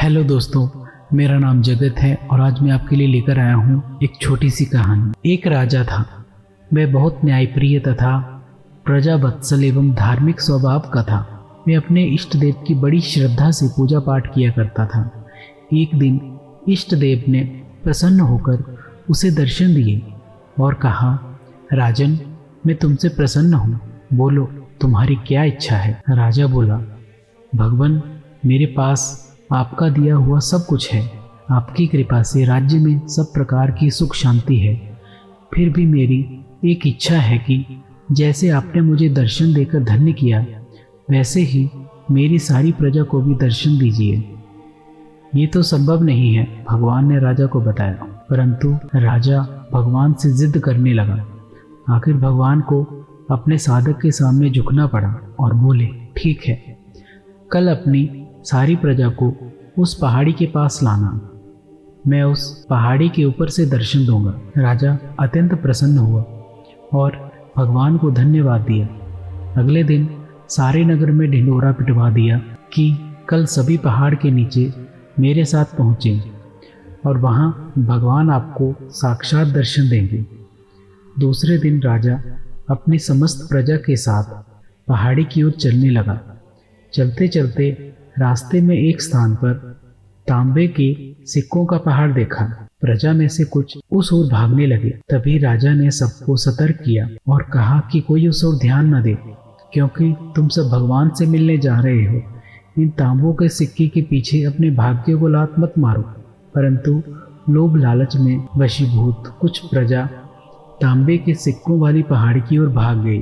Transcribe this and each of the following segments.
Hello दोस्तों, मेरा नाम जगत है और आज मैं आपके लिए लेकर आया हूँ एक छोटी सी कहानी। एक राजा था। वह बहुत न्यायप्रिय तथा प्रजावत्सल एवं धार्मिक स्वभाव का था। वह अपने इष्ट देव की बड़ी श्रद्धा से पूजा पाठ किया करता था। एक दिन इष्ट देव ने प्रसन्न होकर उसे दर्शन दिए और कहा, राजन, मैं तुमसे प्रसन्न हूँ, बोलो तुम्हारी क्या इच्छा है। राजा बोला, भगवान, मेरे पास आपका दिया हुआ सब कुछ है। आपकी कृपा से राज्य में सब प्रकार की सुख शांति है। फिर भी मेरी एक इच्छा है कि जैसे आपने मुझे दर्शन देकर धन्य किया, वैसे ही मेरी सारी प्रजा को भी दर्शन दीजिए। ये तो संभव नहीं है, भगवान ने राजा को बताया। परंतु राजा भगवान से जिद करने लगा। आखिर भगवान को अपने साधक के सामने झुकना पड़ा और बोले, ठीक है, कल अपनी सारी प्रजा को उस पहाड़ी के पास लाना। मैं उस पहाड़ी के ऊपर से दर्शन दूंगा। राजा अत्यंत प्रसन्न हुआ और भगवान को धन्यवाद दिया। अगले दिन सारे नगर में ढिंढोरा पिटवा दिया कि कल सभी पहाड़ के नीचे मेरे साथ पहुँचे और वहाँ भगवान आपको साक्षात दर्शन देंगे। दूसरे दिन राजा अपनी समस्त प्रजा के साथ पहाड़ी की ओर चलने लगा। चलते चलते रास्ते में एक स्थान पर तांबे के सिक्कों का पहाड़ देखा। प्रजा में से कुछ उस ओर भागने लगे। तभी राजा ने सबको सतर्क किया और कहा कि कोई उस ओर ध्यान न दे, क्योंकि तुम सब भगवान से मिलने जा रहे हो। इन तांबों के सिक्के के पीछे अपने भाग्य को लात मत मारो। परंतु लोभ लालच में वशीभूत कुछ प्रजा तांबे के सिक्कों वाली पहाड़ी की ओर भाग गई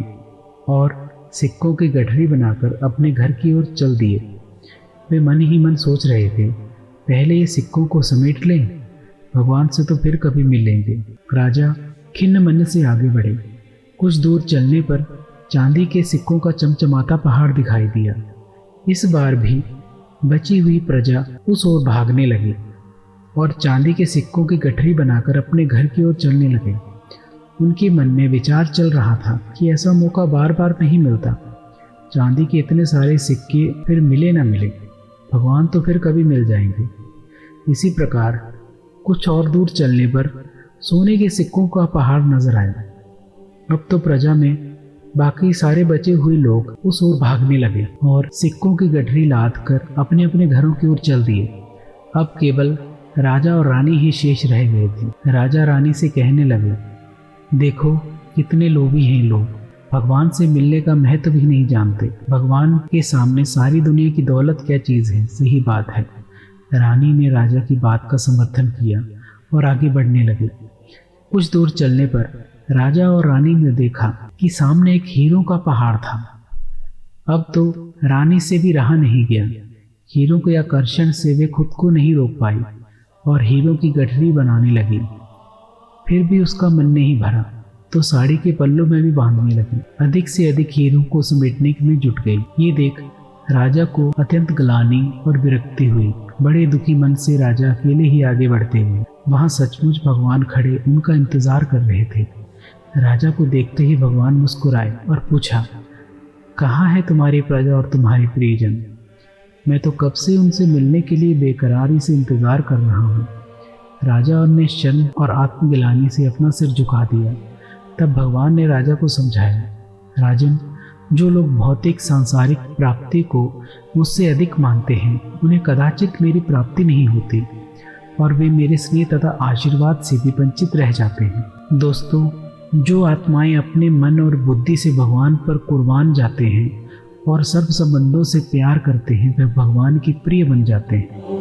और सिक्कों की गठरी बनाकर अपने घर की ओर चल दिए। वे मन ही मन सोच रहे थे, पहले ये सिक्कों को समेट लें, भगवान से तो फिर कभी मिल लेंगे। राजा खिन्न मन से आगे बढ़े। कुछ दूर चलने पर चांदी के सिक्कों का चमचमाता पहाड़ दिखाई दिया। इस बार भी बची हुई प्रजा उस ओर भागने लगी और चांदी के सिक्कों की गठरी बनाकर अपने घर की ओर चलने लगे। उनके मन में विचार चल रहा था कि ऐसा मौका बार बार नहीं मिलता। चांदी के इतने सारे सिक्के फिर मिले ना मिले, भगवान तो फिर कभी मिल जाएंगे। इसी प्रकार कुछ और दूर चलने पर सोने के सिक्कों का पहाड़ नजर आया। अब तो प्रजा में बाकी सारे बचे हुए लोग उस ओर भागने लगे और सिक्कों की गठरी लाद कर अपने अपने घरों की ओर चल दिए। अब केवल राजा और रानी ही शेष रह गए थे। राजा रानी से कहने लगे, देखो कितने लोभी हैं लोग, भगवान से मिलने का महत्व भी नहीं जानते। भगवान के सामने सारी दुनिया की दौलत क्या चीज़ है। सही बात है। रानी ने राजा की बात का समर्थन किया और आगे बढ़ने लगे। कुछ दूर चलने पर राजा और रानी ने देखा कि सामने एक हीरों का पहाड़ था। अब तो रानी से भी रहा नहीं गया। हीरों के आकर्षण से वे खुद को नहीं रोक पाई और हीरों की गठरी बनाने लगी। फिर भी उसका मन नहीं भरा तो साड़ी के पल्लों में भी बांधने लगी। अधिक से अधिक हीरों को समेटने में जुट गई। ये देख राजा को अत्यंत ग्लानि और विरक्ति हुई। बड़े दुखी मन से राजा अकेले ही आगे बढ़ते हुए वहां सचमुच भगवान खड़े उनका इंतजार कर रहे थे। राजा को देखते ही भगवान मुस्कुराए और पूछा, कहाँ है तुम्हारी प्रजा और तुम्हारे प्रियजन? मैं तो कब से उनसे मिलने के लिए बेकरारी से इंतजार कर रहा हूँ। राजा ने शर्म और आत्मग्लानि से अपना सिर झुका दिया। तब भगवान ने राजा को समझाया, राजन, जो लोग भौतिक सांसारिक प्राप्ति को मुझसे अधिक मानते हैं, उन्हें कदाचित मेरी प्राप्ति नहीं होती और वे मेरे स्नेह तथा आशीर्वाद से भी वंचित रह जाते हैं। दोस्तों, जो आत्माएं अपने मन और बुद्धि से भगवान पर कुर्बान जाते हैं और सर्व संबंधों से प्यार करते हैं, वे भगवान के प्रिय बन जाते हैं।